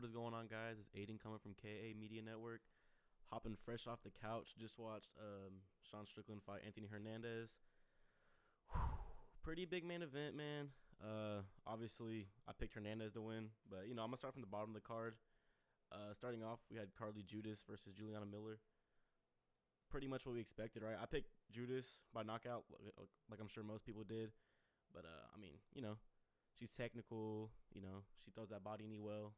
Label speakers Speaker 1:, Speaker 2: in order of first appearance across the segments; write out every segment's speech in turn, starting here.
Speaker 1: What is going on, guys? It's Aiden coming from KA Media Network. Hopping fresh off the couch. Just watched Sean Strickland fight Anthony Hernandez. Pretty big main event, man. Obviously, I picked Hernandez to win, but I'm gonna start from the bottom of the card. Starting off, we had Carly Judas versus Juliana Miller. Pretty much what we expected, right? I picked Judas by knockout, like I'm sure most people did. But she's technical. She throws that body knee well.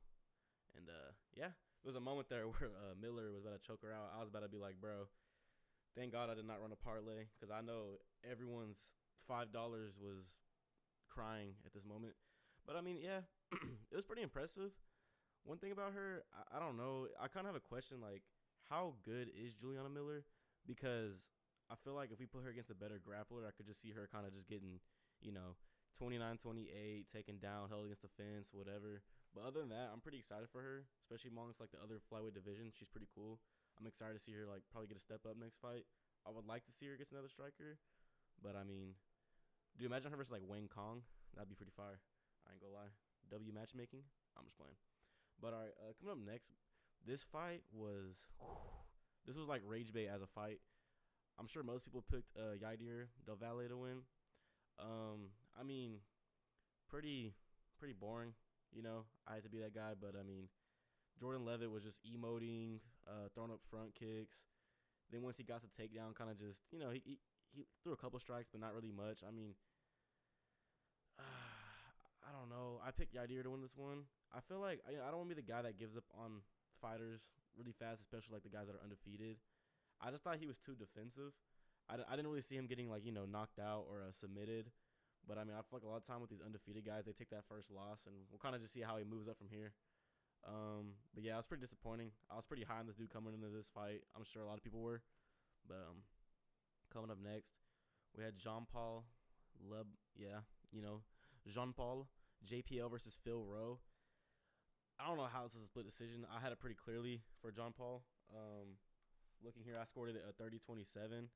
Speaker 1: And, yeah, it was a moment there where Miller was about to choke her out. I was about to be like, bro, thank God I did not run a parlay because I know everyone's $5 was crying at this moment. But, yeah, it was pretty impressive. One thing about her, I don't know. I kind of have a question, like, how good is Juliana Miller? Because I feel like if we put her against a better grappler, I could just see her kind of just getting, 29-28, taken down, held against the fence, whatever. But other than that, I'm pretty excited for her, especially amongst like the other flyweight division. She's pretty cool. I'm excited to see her like probably get a step up next fight. I would like to see her against another striker, but do you imagine her versus like Wayne Kong? That'd be pretty fire. I ain't gonna lie. W matchmaking. I'm just playing. But all right, coming up next, this fight was this was like rage bait as a fight. I'm sure most people picked Yadir Del Valle to win. Pretty boring. I had to be that guy, but Jordan Levitt was just emoting, throwing up front kicks. Then once he got the takedown, kind of just, he threw a couple strikes, but not really much. I don't know. I picked Yadir to win this one. I feel like I don't want to be the guy that gives up on fighters really fast, especially like the guys that are undefeated. I just thought he was too defensive. I didn't really see him getting like knocked out or submitted, but I feel like a lot of time with these undefeated guys, they take that first loss, and we'll kind of just see how he moves up from here. But yeah, it was pretty disappointing. I was pretty high on this dude coming into this fight. I'm sure a lot of people were, but coming up next, we had Jean-Paul Jean-Paul JPL versus Phil Rowe. I don't know how this is a split decision. I had it pretty clearly for Jean-Paul. Looking here, I scored it at 30-27.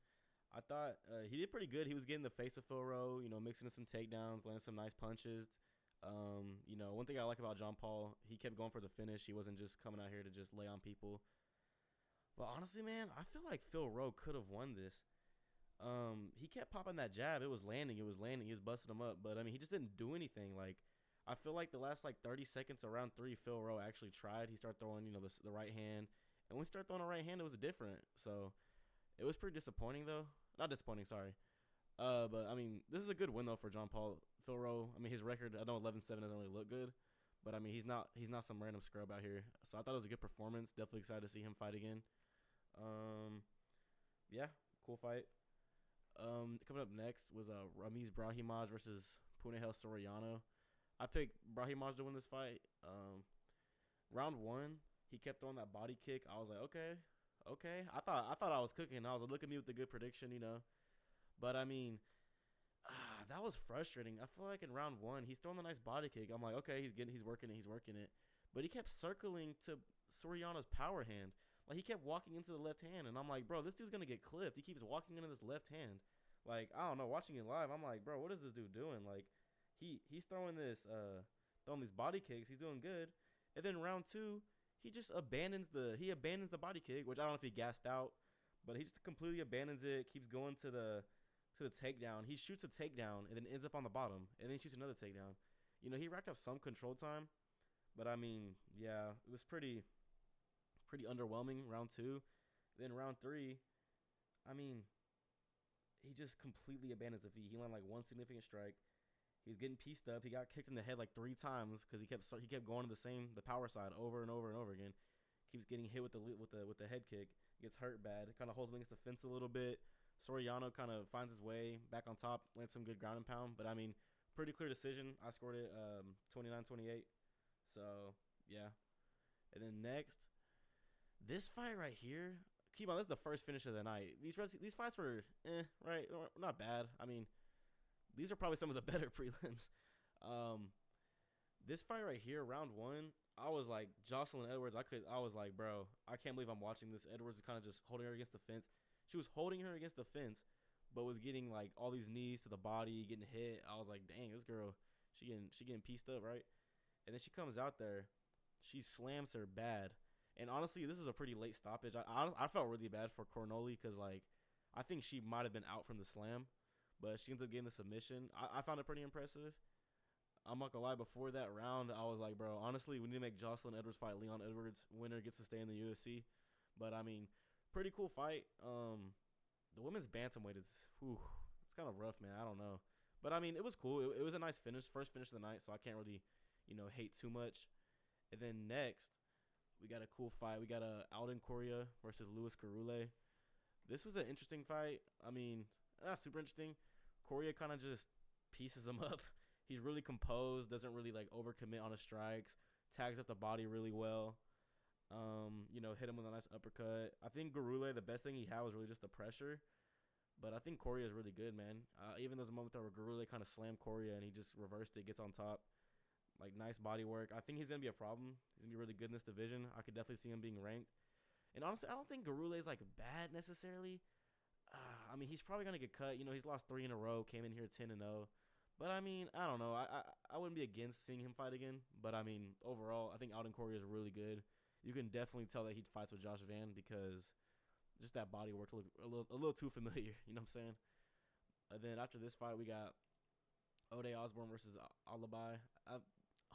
Speaker 1: I thought he did pretty good. He was getting the face of Phil Rowe, mixing in some takedowns, landing some nice punches. One thing I like about John Paul, he kept going for the finish. He wasn't just coming out here to just lay on people. But honestly, man, I feel like Phil Rowe could have won this. He kept popping that jab. It was landing. He was busting him up. But, he just didn't do anything. Like, I feel like the last, 30 seconds of round 3, Phil Rowe actually tried. He started throwing, the right hand. And when he started throwing the right hand, it was different. So, it was pretty disappointing, though. Not disappointing, sorry. But, this is a good win, though, for John Paul. Phil Rowe, his record, I know 11-7 doesn't really look good. But, he's not some random scrub out here. So, I thought it was a good performance. Definitely excited to see him fight again. Yeah, cool fight. Coming up next was Ramiz Brahimaj versus Punahel Soriano. I picked Brahimaj to win this fight. Round 1, he kept throwing that body kick. I was like, okay. I thought I was cooking. I was like, look at me with the good prediction, But that was frustrating. I feel like in round 1, he's throwing the nice body kick. I'm like, okay, he's working it. But he kept circling to Soriano's power hand. Like, he kept walking into the left hand, and I'm like, bro, this dude's gonna get clipped. He keeps walking into this left hand. Like, I don't know. Watching it live, I'm like, bro, what is this dude doing? Like, he's throwing these body kicks. He's doing good, and then round 2. He just abandons the body kick, which I don't know if he gassed out, but he just completely abandons it, keeps going to the takedown. He shoots a takedown and then ends up on the bottom, and then he shoots another takedown. He racked up some control time, but yeah, it was pretty underwhelming round 2. Then round 3, he just completely abandons the feet. He landed one significant strike. He was getting pieced up. He got kicked in the head 3 times because he kept going to the power side over and over and over again. Keeps getting hit with the head kick. Gets hurt bad. Kind of holds him against the fence a little bit. Soriano kind of finds his way back on top. Lands some good ground and pound. But pretty clear decision. I scored it 29-28. So yeah. And then next, this fight right here. Keep on. This is the first finish of the night. These fights were right, not bad. These are probably some of the better prelims. This fight right here, round 1, I was like Jocelyn Edwards. I was like, bro, I can't believe I'm watching this. Edwards is kind of just holding her against the fence. She was holding her against the fence, but was getting all these knees to the body, getting hit. I was like, dang, this girl, she getting pieced up, right? And then she comes out there, she slams her bad. And honestly, this was a pretty late stoppage. I felt really bad for Cornoli because like I think she might have been out from the slam, but she ends up getting the submission. I found it pretty impressive. I'm not gonna lie. Before that round, I was like, bro, honestly, we need to make Jocelyn Edwards fight Leon Edwards. Winner gets to stay in the UFC. But I mean, pretty cool fight. The women's bantamweight is, it's kind of rough, man. I don't know, but I mean, it was cool. It was a nice finish, first finish of the night, so I can't really, hate too much. And then next, we got a cool fight. We got Alden Correa versus Luis Carule. This was an interesting fight. I mean, not super interesting. Correa kind of just pieces him up. He's really composed, doesn't really like overcommit on his strikes, tags up the body really well. Hit him with a nice uppercut. I think Garule, the best thing he had was really just the pressure. But I think Correa is really good, man. Even there's a moment there where Garule kind of slammed Correa and he just reversed it, gets on top. Like, nice body work. I think he's going to be a problem. He's going to be really good in this division. I could definitely see him being ranked. And honestly, I don't think Garule is, like, bad necessarily. I mean, he's probably going to get cut. He's lost 3 in a row, came in here 10-0. But, I mean, I don't know. I wouldn't be against seeing him fight again. But, I mean, overall, I think Alden Correa is really good. You can definitely tell that he fights with Josh Van because just that body work looked a little too familiar. You know what I'm saying? And then after this fight, we got Ode Osborne versus Alibi. I'm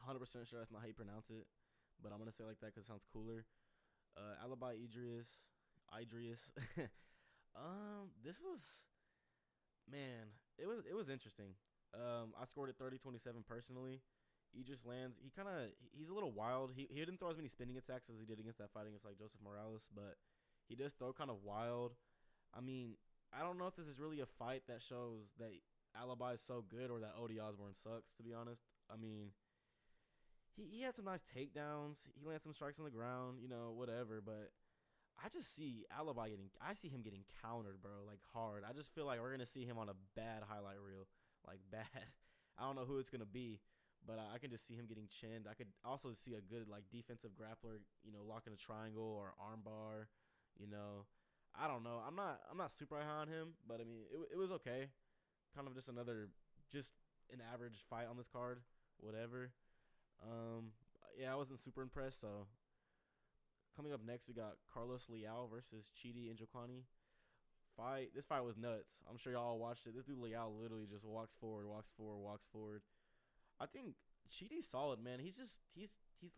Speaker 1: 100% sure that's not how you pronounce it, but I'm going to say it like that because it sounds cooler. Alibi Idris. This was, man, it was interesting. I scored it 30-27 personally. Idris lands. He's a little wild. He didn't throw as many spinning attacks as he did against that fight against like Joseph Morales, but he does throw kind of wild. I mean, I don't know if this is really a fight that shows that Alibi is so good or that Ode Osborne sucks, to be honest. I mean, he had some nice takedowns. He landed some strikes on the ground, whatever, but I just see I see him getting countered, bro, like hard. I just feel like we're going to see him on a bad highlight reel, like bad. I don't know who it's going to be. But I can just see him getting chinned. I could also see a good like defensive grappler, locking a triangle or armbar. I don't know. I'm not super high on him, but I mean it was okay. Kind of just an average fight on this card, whatever. Yeah, I wasn't super impressed. So coming up next, we got Carlos Leal versus Chidi Njokwani. This fight was nuts. I'm sure y'all watched it. This dude Leal literally just walks forward. I think Chidi's solid, man. He's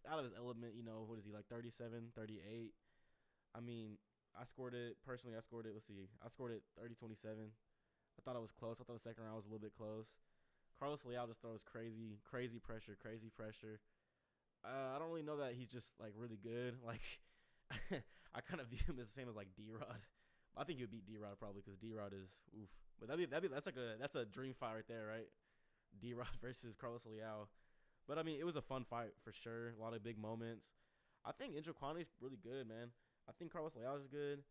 Speaker 1: out of his element, what is he, like 37, 38? I mean, I scored it, let's see. I scored it 30-27. I thought it was close. I thought the second round was a little bit close. Carlos Leal just throws crazy pressure. I don't really know that he's just, like, really good. Like, I kind of view him as the same as, like, D-Rod. I think he would beat D-Rod probably because D-Rod is, oof. But that's a dream fight right there, right? D-Rod versus Carlos Leal. But, I mean, it was a fun fight for sure. A lot of big moments. I think Njokwani's really good, man. I think Carlos Leal is good.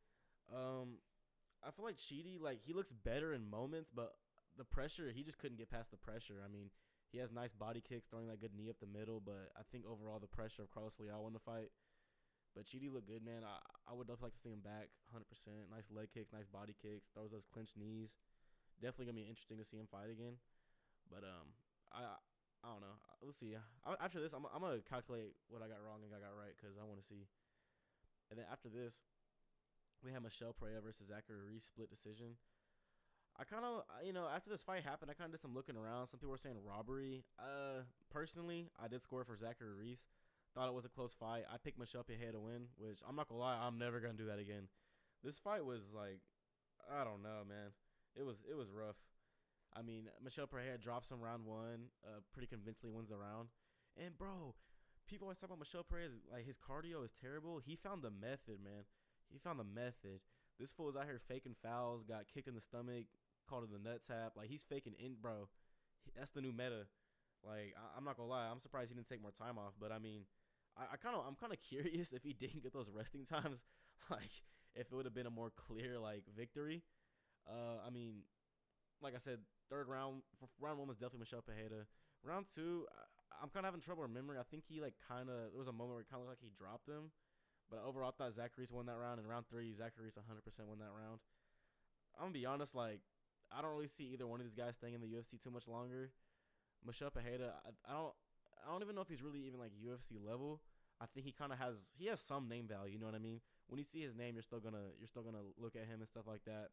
Speaker 1: I feel like Chidi, like, he looks better in moments, but the pressure, he just couldn't get past the pressure. I mean, he has nice body kicks, throwing that good knee up the middle, but I think overall the pressure of Carlos Leal won the fight. But Chidi looked good, man. I would definitely like to see him back, 100%. Nice leg kicks, nice body kicks, throws those clenched knees. Definitely going to be interesting to see him fight again. But I don't know. Let's see. After this, I'm gonna calculate what I got wrong and I got right because I want to see. And then after this, we have Michelle Pereira versus Zachary Reese split decision. I kind of after this fight happened, I kind of did some looking around. Some people were saying robbery. Personally, I did score for Zachary Reese. Thought it was a close fight. I picked Michelle Pereira to win, which I'm not gonna lie, I'm never gonna do that again. This fight was like, I don't know, man. It was rough. I mean, Michelle Pereira drops him round 1, pretty convincingly wins the round. And, bro, people always talk about Michelle Pereira, like, his cardio is terrible. He found the method, man. He found the method. This fool was out here faking fouls, got kicked in the stomach, called it a nut tap. Like, he's faking in, bro. That's the new meta. Like, I'm not gonna lie. I'm surprised he didn't take more time off. But, I mean, I'm kind of curious if he didn't get those resting times. Like, if it would have been a more clear, like, victory. I mean, like I said, round 1 was definitely Michelle Pereira. Round 2, I'm kind of having trouble remembering. I think he there was a moment where it kind of looked like he dropped him. But overall, I thought Zachary won that round. And round 3, Zachary 100% won that round. I'm going to be honest, like, I don't really see either one of these guys staying in the UFC too much longer. Michelle Pereira, I don't even know if he's really even like UFC level. I think he has some name value. You know what I mean? When you see his name, you're still gonna look at him and stuff like that.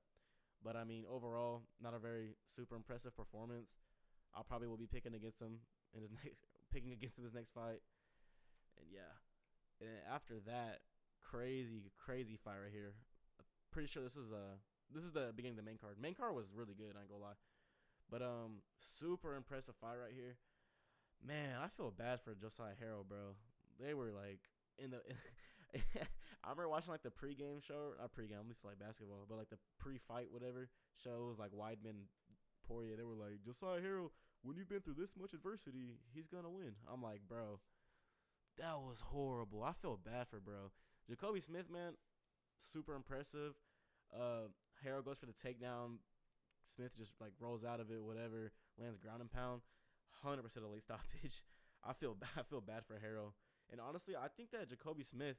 Speaker 1: But I mean, overall, not a very super impressive performance. I probably will be picking against him in his his next fight. And yeah, and then after that, crazy fight right here. Pretty sure this is the beginning of the main card. Main card was really good. I ain't gonna lie, but super impressive fight right here. Man, I feel bad for Josiah Harrell, bro. They were like in the. I remember watching like the pregame show, not pregame. I'm used to like basketball, but like the pre-fight whatever shows like Weidman, Poirier. They were like Josiah Harrell. When you've been through this much adversity, he's gonna win. I'm like, bro, that was horrible. I feel bad for bro. Jacoby Smith, man, super impressive. Harrell goes for the takedown. Smith just like rolls out of it, whatever, lands ground and pound. 100% a late stoppage. I feel bad for Harrell. And honestly, I think that Jacoby Smith,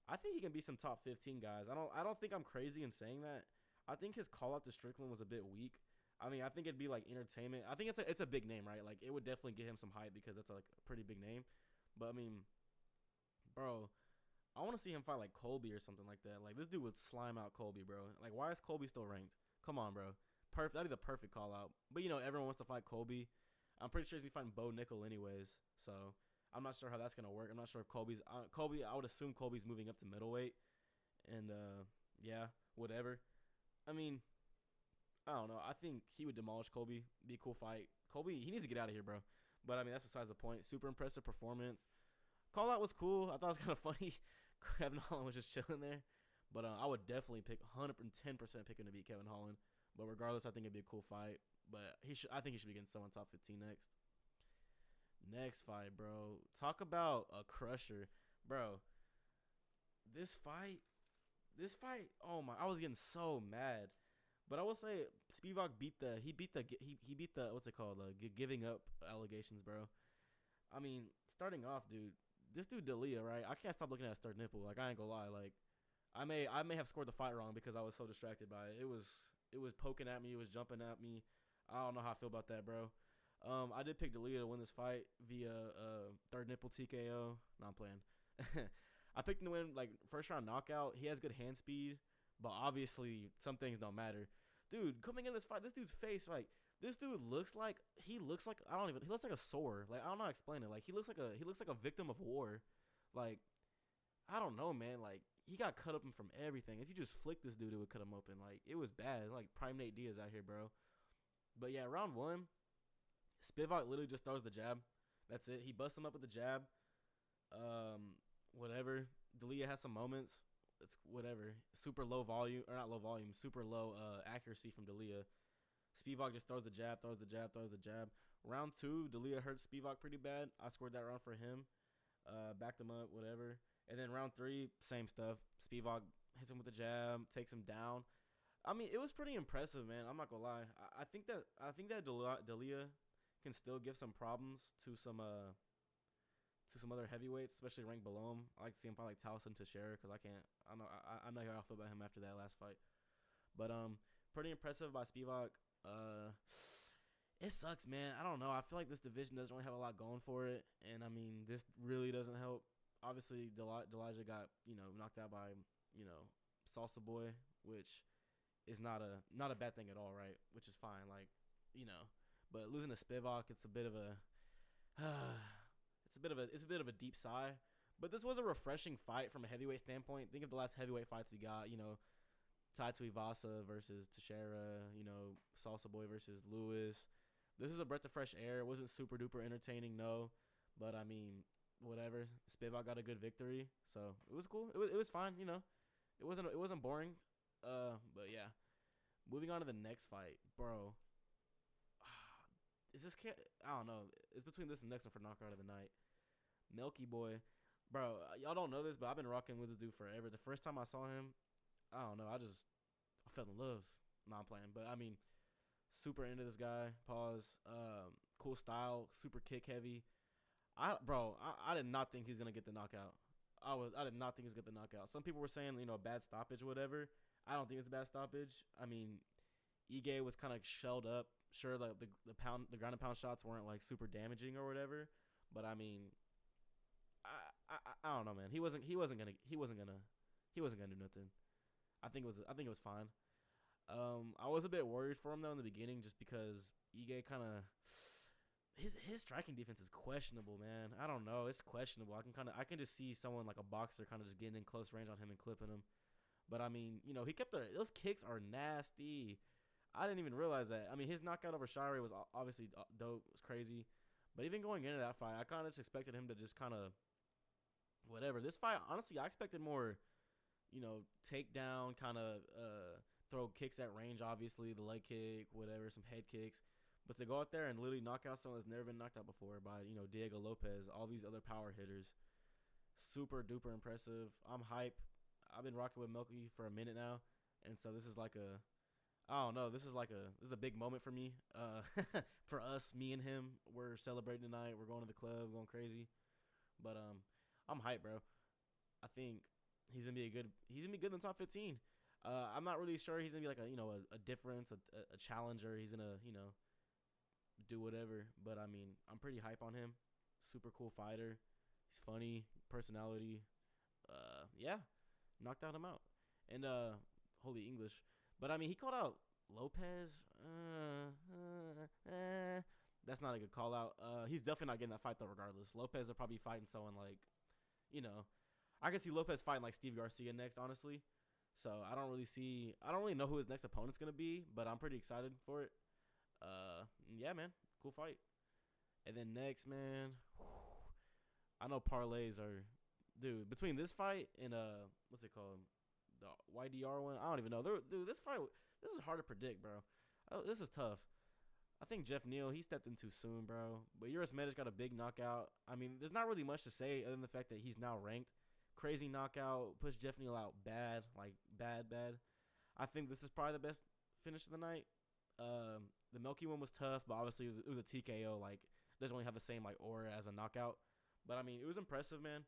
Speaker 1: I think he can be some top 15 guys. I don't think I'm crazy in saying that. I think his call out to Strickland was a bit weak. I mean, I think it'd be like entertainment. I think it's a big name, right? Like it would definitely get him some hype because that's like a pretty big name. But I mean, bro, I want to see him fight like Colby or something like that. Like this dude would slime out Colby, bro. Like why is Colby still ranked? Come on, bro. That'd be the perfect call out. But you know, everyone wants to fight Colby. I'm pretty sure he's be fighting Bo Nickel anyways. So I'm not sure how that's gonna work. I'm not sure if Colby's Colby. I would assume Colby's moving up to middleweight, and yeah, whatever. I mean, I don't know. I think he would demolish Colby. Be a cool fight. Colby, he needs to get out of here, bro. But I mean, that's besides the point. Super impressive performance. Call out was cool. I thought it was kind of funny. Kevin Holland was just chilling there. But I would definitely pick 110% pick him to beat Kevin Holland. But regardless, I think it'd be a cool fight. But I think he should be getting someone top 15 next. Next fight, bro. Talk about a crusher, bro. This fight. Oh my! I was getting so mad. But I will say Spivak beat the what's it called, giving up allegations, bro. I mean, starting off, dude. This dude D'Elia, right? I can't stop looking at his third nipple. Like I ain't gonna lie. Like I may have scored the fight wrong because I was so distracted by it. It was poking at me. It was jumping at me. I don't know how I feel about that, bro. I did pick D'Elia to win this fight via third nipple TKO. No, I'm playing. I picked him to win like first round knockout. He has good hand speed, but obviously some things don't matter. Dude, coming in this fight, this dude's face, like this dude looks like he looks like a sore. Like I don't know how to explain it. Like he looks like a victim of war. Like I don't know, man. Like he got cut open from everything. If you just flick this dude, it would cut him open. Like it was bad. Like prime Nate Diaz out here, bro. But yeah, round one, Spivak literally just throws the jab. That's it. He busts him up with the jab. Whatever. D'Elia has some moments. It's whatever. Super low volume, or not low volume, super low accuracy from D'Elia. Spivak just throws the jab. Round two, D'Elia hurt Spivak pretty bad. I scored that round for him. Backed him up, whatever. And then round three, same stuff. Spivak hits him with the jab, takes him down. I mean, it was pretty impressive, man. I'm not gonna lie. I think that D'Elia can still give some problems to some other heavyweights, especially ranked below him. I like to see him fight like Towson Teixeira because I know how I feel about him after that last fight. But pretty impressive by Spivak. It sucks, man. I don't know. I feel like this division doesn't really have a lot going for it, and I mean, this really doesn't help. Obviously, Delija got knocked out by Salsa Boy, which is not a bad thing at all, right? Which is fine, like But losing to Spivak, it's a bit of a it's a bit of a deep sigh. But this was a refreshing fight from a heavyweight standpoint. Think of the last heavyweight fights we got. Tai Tuivasa versus Teixeira. Salsa Boy versus Lewis. This is a breath of fresh air. It wasn't super duper entertaining, no. But I mean, whatever. Spivak got a good victory, so it was cool. It was fine. It wasn't boring. But yeah. Moving on to the next fight, bro. I don't know. It's between this and the next one for knockout of the night. Milky Boy. Bro, y'all don't know this, but I've been rocking with this dude forever. The first time I saw him, I don't know. I fell in love. No, I'm playing. But, I mean, super into this guy. Pause. Cool style. Super kick heavy. I did not think he's going to get the knockout. I did not think he was going to get the knockout. Some people were saying, a bad stoppage or whatever. I don't think it's a bad stoppage. I mean, Ige was kind of shelled up. Sure, the ground and pound shots weren't like super damaging or whatever, but I mean, I don't know, man. He wasn't gonna do nothing. I think it was fine. I was a bit worried for him though in the beginning, just because Ige kind of his striking defense is questionable, man. I don't know, it's questionable. I can just see someone like a boxer kind of just getting in close range on him and clipping him. But I mean, he kept those kicks are nasty. I didn't even realize that. I mean, his knockout over Shire was obviously dope. It was crazy. But even going into that fight, I kind of just expected him to just kind of whatever. This fight, honestly, I expected more, takedown, kind of throw kicks at range, obviously, the leg kick, whatever, some head kicks. But to go out there and literally knock out someone that's never been knocked out before by, Diego Lopez, all these other power hitters, super duper impressive. I'm hype. I've been rocking with Milky for a minute now. And so this is like I don't know. This is a big moment for me. For us, me and him, we're celebrating tonight. We're going to the club, going crazy. But I'm hyped, bro. I think he's gonna be good in the top 15. I'm not really sure he's gonna be like a difference, a challenger. He's gonna do whatever. But I mean, I'm pretty hype on him. Super cool fighter. He's funny, personality. Yeah, knocked out him out. And holy English. But I mean, he called out Lopez. That's not a good call out. He's definitely not getting that fight though. Regardless, Lopez will probably fighting someone like, I can see Lopez fighting like Steve Garcia next. Honestly, so I don't really know who his next opponent's gonna be, but I'm pretty excited for it. Yeah, man, cool fight. And then next, man, I know parlays are, dude, between this fight and what's it called? The YDR one, I don't even know. Dude, this is hard to predict, bro. This is tough. I think Jeff Neal, he stepped in too soon, bro. But Uros Medic got a big knockout. I mean, there's not really much to say other than the fact that he's now ranked. Crazy knockout, pushed Jeff Neal out bad, like bad. I think this is probably the best finish of the night. The Milky one was tough, but obviously it was a TKO. Like, doesn't really have the same like aura as a knockout. But I mean, it was impressive, man.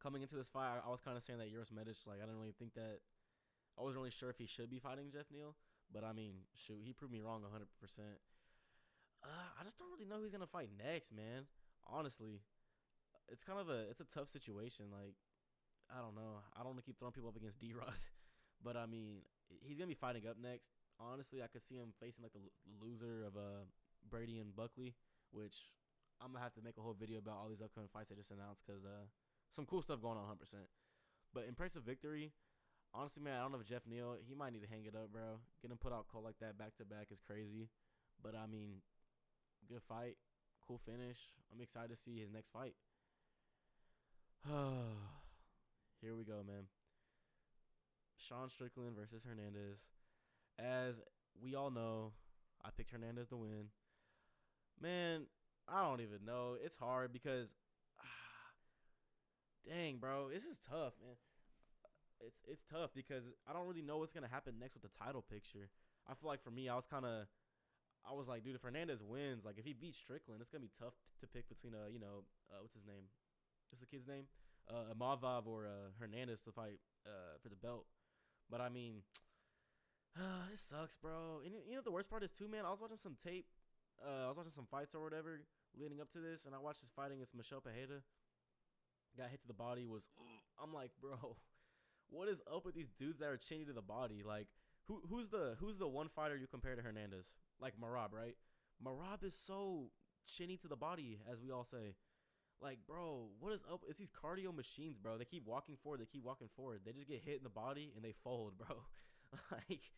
Speaker 1: Coming into this fight, I was kind of saying that Uros Medic, like, I didn't really think that. I wasn't really sure if he should be fighting Jeff Neal. But, I mean, shoot, he proved me wrong 100%. I just don't really know who he's going to fight next, man. Honestly. It's a tough situation. Like, I don't know. I don't want to keep throwing people up against D-Rod. But, I mean, he's going to be fighting up next. Honestly, I could see him facing, like, the loser of Brady and Buckley, which I'm going to have to make a whole video about all these upcoming fights I just announced because some cool stuff going on 100%. But impressive victory. Honestly, man, I don't know if Jeff Neal, he might need to hang it up, bro. Getting put out cold like that back-to-back is crazy. But, I mean, good fight. Cool finish. I'm excited to see his next fight. Here we go, man. Sean Strickland versus Hernandez. As we all know, I picked Hernandez to win. Man, I don't even know. It's hard because, dang, bro, this is tough, man. It's tough because I don't really know what's gonna happen next with the title picture. I feel like for me, I was like, dude, if Hernandez wins, like if he beats Strickland, it's gonna be tough to pick between what's his name? What's the kid's name? Amavav or Hernandez to fight for the belt. But I mean, it sucks, bro. And the worst part is too, man. I was watching some tape. I was watching some fights or whatever leading up to this, and I watched his fighting against Michelle Pajeda. Got hit to the body. I'm like, bro. What is up with these dudes that are chinny to the body? Like, who's the one fighter you compare to Hernandez? Like Marab, right? Marab is so chinny to the body, as we all say. Like, bro, what is up? It's these cardio machines, bro. They keep walking forward. They just get hit in the body and they fold, bro. Like,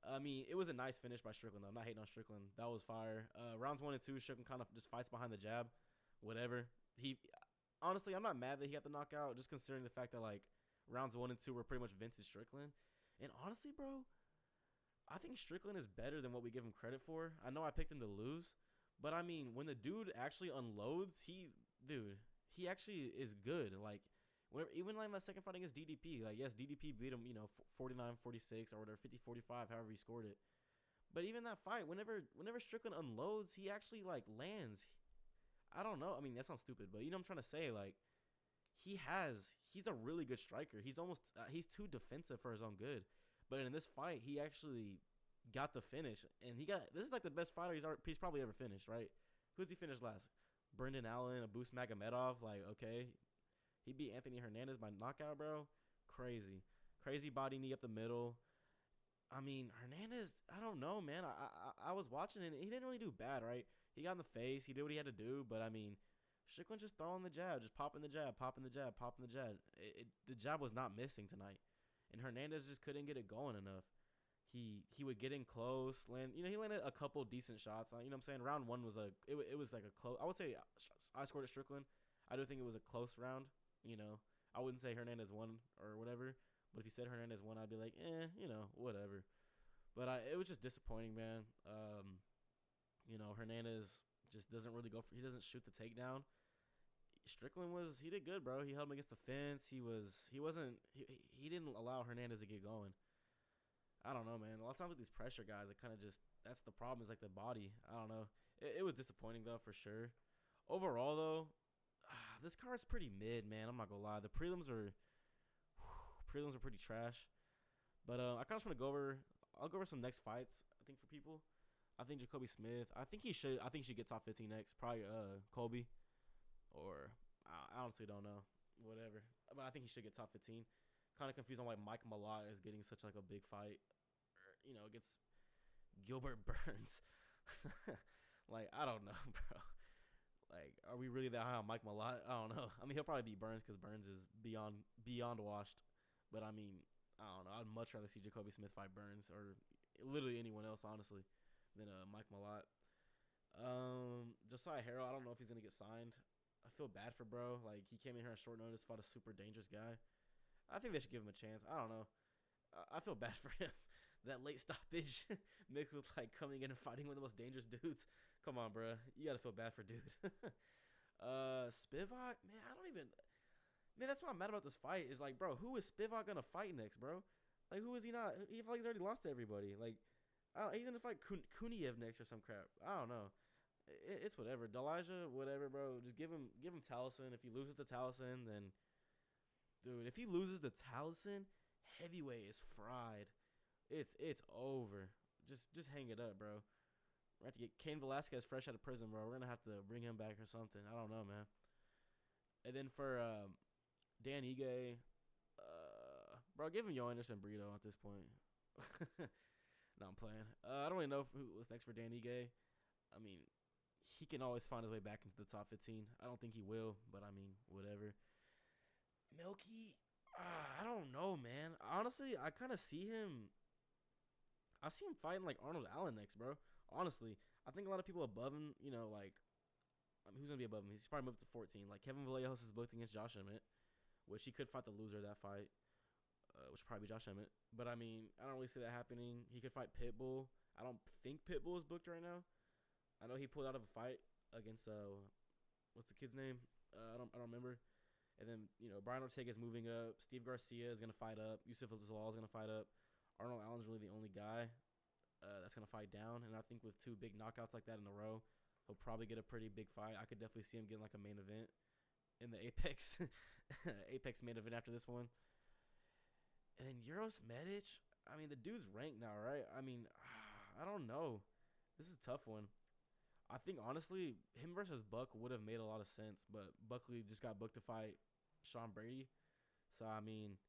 Speaker 1: I mean, it was a nice finish by Strickland, though. I'm not hating on Strickland. That was fire. Rounds 1 and 2, Strickland kind of just fights behind the jab. Whatever. Honestly, I'm not mad that he got the knockout, just considering the fact that, like, rounds 1 and 2 were pretty much vintage Strickland. And honestly, bro, I think Strickland is better than what we give him credit for. I know I picked him to lose, but I mean, when the dude actually unloads, he actually is good. Like, even like that second fight against DDP, like, yes, DDP beat him, 49-46 or whatever, 50-45, however he scored it. But even that fight, whenever Strickland unloads, he actually, like, lands. I don't know. I mean, that sounds stupid, but I'm trying to say, like, he's a really good striker. He's he's too defensive for his own good. But in this fight, he actually got the finish, and this is like the best fighter he's probably ever finished, right? Who's he finished last? Brendan Allen, Abus Magomedov. Like, okay, he beat Anthony Hernandez by knockout, bro. Crazy, crazy body knee up the middle. I mean, Hernandez, I don't know, man. I was watching it, and he didn't really do bad, right? He got in the face. He did what he had to do, but I mean, Strickland just throwing the jab, just popping the jab, popping the jab, popping the jab. The jab was not missing tonight, and Hernandez just couldn't get it going enough. He would get in close, land. You know, he landed a couple decent shots. You know what I'm saying? Round one was it was like a close. I would say I scored at Strickland. I do think it was a close round. You know, I wouldn't say Hernandez won or whatever. But if you said Hernandez won, I'd be like, you know, whatever. But it was just disappointing, man. You know, Hernandez just doesn't really go for. He doesn't shoot the takedown. Strickland he did good, bro. He held him against the fence. He didn't allow Hernandez to get going. I don't know, man. A lot of times with these pressure guys, it kind of just, that's the problem, is like the body. I don't know. It was disappointing, though, for sure. Overall, though, this card's pretty mid, man. I'm not going to lie. The prelims are pretty trash. But I kind of just want to I'll go over some next fights, I think, for people. I think Jacoby Smith, I think he should get top 15 next. Probably Colby. Or, I honestly don't know. Whatever. But I think he should get top 15. Kind of confused on why Mike Malott is getting such like a big fight, you know, against Gilbert Burns. Like, I don't know, bro. Like, are we really that high on Mike Malott? I don't know. I mean, he'll probably beat Burns because Burns is beyond washed. But I mean, I don't know. I'd much rather see Jacoby Smith fight Burns or literally anyone else, honestly, than Mike Malott. Josiah Harrell, I don't know if he's gonna get signed. I feel bad for bro. Like, he came in here on short notice, fought a super dangerous guy. I think they should give him a chance. I don't know. I feel bad for him. That late stoppage mixed with like coming in and fighting one of the most dangerous dudes. Come on, bro. You gotta feel bad for dude. Spivak, man, I don't even. Man, that's why I'm mad about this fight. Is like, bro, who is Spivak gonna fight next, bro? Like, who is he not? He feels like he's already lost to everybody. Like, he's gonna fight Kuniev next or some crap. I don't know. It's whatever. Delijah, whatever, bro. Just give him Taliesin. If he loses to Taliesin, then. Dude, if he loses to Taliesin, heavyweight is fried. It's over. Just hang it up, bro. We're going to have to get Cain Velasquez fresh out of prison, bro. We're going to have to bring him back or something. I don't know, man. And then for Dan Ige, bro, give him Yo Anderson Brito at this point. No, I'm playing. I don't really know what's next for Dan Ige. I mean, he can always find his way back into the top 15. I don't think he will, but I mean, whatever. Milky, I don't know, man. Honestly, I kind of see him. I see him fighting like Arnold Allen next, bro. Honestly, I think a lot of people above him, you know, like, I mean, who's gonna be above him? He's probably moved to 14. Like, Kevin Vallejos is booked against Josh Emmett, which he could fight the loser of that fight, which would probably be Josh Emmett. But I mean, I don't really see that happening. He could fight Pitbull. I don't think Pitbull is booked right now. I know he pulled out of a fight against what's the kid's name? I don't remember. And then, you know, Brian Ortega is moving up. Steve Garcia is going to fight up. Yusuf Zalal is going to fight up. Arnold Allen's really the only guy that's going to fight down. And I think with two big knockouts like that in a row, he'll probably get a pretty big fight. I could definitely see him getting like a main event in the Apex Apex main event after this one. And then Uros Medic, I mean, the dude's ranked now, right? I mean, I don't know. This is a tough one. I think, honestly, him versus Buck would have made a lot of sense, but Buckley just got booked to fight Sean Brady. So, I mean,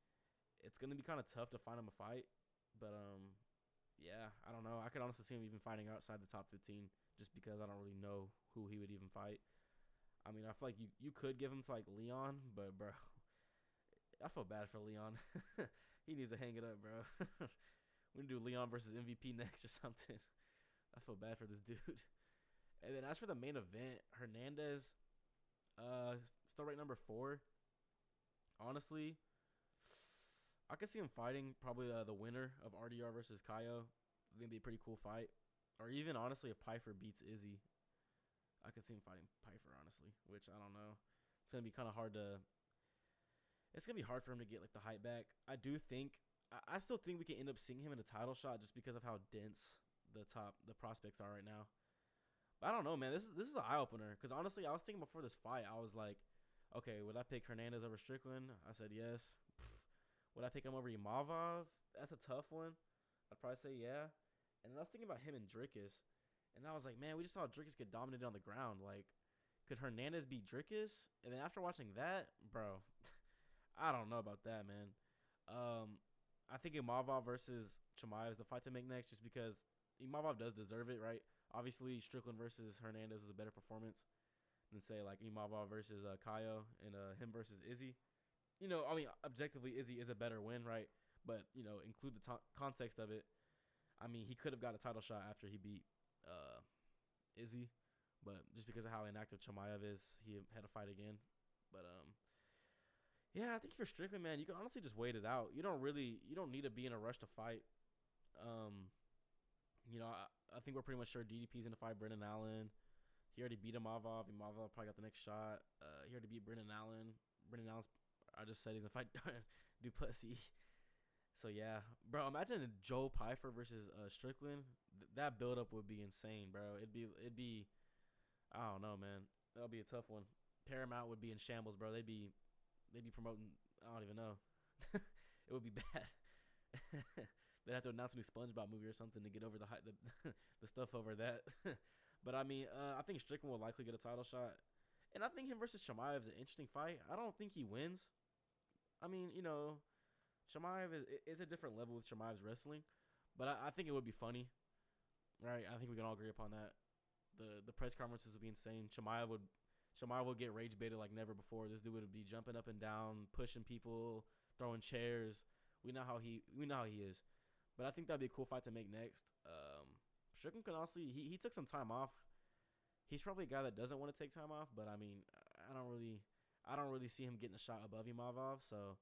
Speaker 1: it's going to be kind of tough to find him a fight. But, yeah, I don't know. I could honestly see him even fighting outside the top 15 just because I don't really know who he would even fight. I mean, I feel like you could give him to, like, Leon, but, bro, I feel bad for Leon. He needs to hang it up, bro. We need to do Leon versus MVP next or something. I feel bad for this dude. And then as for the main event, Hernandez, still ranked number 4. Honestly, I could see him fighting probably the winner of RDR versus Kaio. I think it'd be a pretty cool fight. Or even, honestly, if Pyfer beats Izzy, I could see him fighting Pyfer, honestly, which I don't know. It's going to be kind of hard to... It's going to be hard for him to get, like, the hype back. I still think we can end up seeing him in a title shot just because of how dense the prospects are right now. But I don't know, man. This is an eye-opener. Because, honestly, I was thinking before this fight, I was like, okay, would I pick Hernandez over Strickland? I said yes. Would I pick him over Imavov? That's a tough one. I'd probably say yeah. And then I was thinking about him and Dricus. And I was like, man, we just saw Dricus get dominated on the ground. Like, Could Hernandez beat Dricus? And then after watching that, bro, I don't know about that, man. I think Imavov versus Chimaev is the fight to make next, just because Imavov does deserve it, right? Obviously, Strickland versus Hernandez is a better performance than say like Imavov versus Kaio and him versus Izzy. I mean, objectively, Izzy is a better win, right? But include the context of it. I mean, he could have got a title shot after he beat Izzy, but just because of how inactive Chimaev is, he had to fight again. But yeah, I think for Strickland, man, you can honestly just wait it out. You don't need to be in a rush to fight. I think we're pretty much sure DDP's gonna fight Brendan Allen. He already beat Imavov. Imavov probably got the next shot. He already beat Brendan Allen. Brendan Allen's, I just said he's gonna fight Duplessis. So yeah, bro, imagine Joe Pyfer versus Strickland. That build up would be insane, bro. It'd be I don't know, man. That'll be a tough one. Paramount would be in shambles, bro. They'd be promoting. I don't even know. It would be bad. They'd have to announce a new SpongeBob movie or something to get over the stuff over that. But I mean, I think Strickland will likely get a title shot, and I think him versus Chimaev is an interesting fight. I don't think he wins. I mean, Chimaev is a different level with Chimaev's wrestling, but I think it would be funny, right? I think we can all agree upon that. The press conferences would be insane. Chimaev would get rage baited like never before. This dude would be jumping up and down, pushing people, throwing chairs. We know how he is, but I think that'd be a cool fight to make next. Strickland can honestly, he took some time off. He's probably a guy that doesn't want to take time off, but I mean, I don't really see him getting a shot above Imavov. So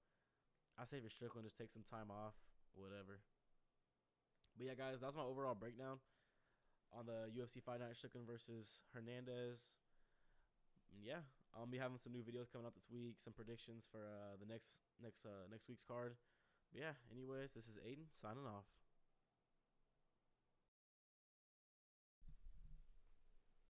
Speaker 1: I say for Strickland, just take some time off, whatever. But yeah, guys, that's my overall breakdown on the UFC Fight Night Strickland versus Hernandez. And yeah, I'll be having some new videos coming out this week, some predictions for the next week's card. But yeah, anyways, this is Aiden signing off.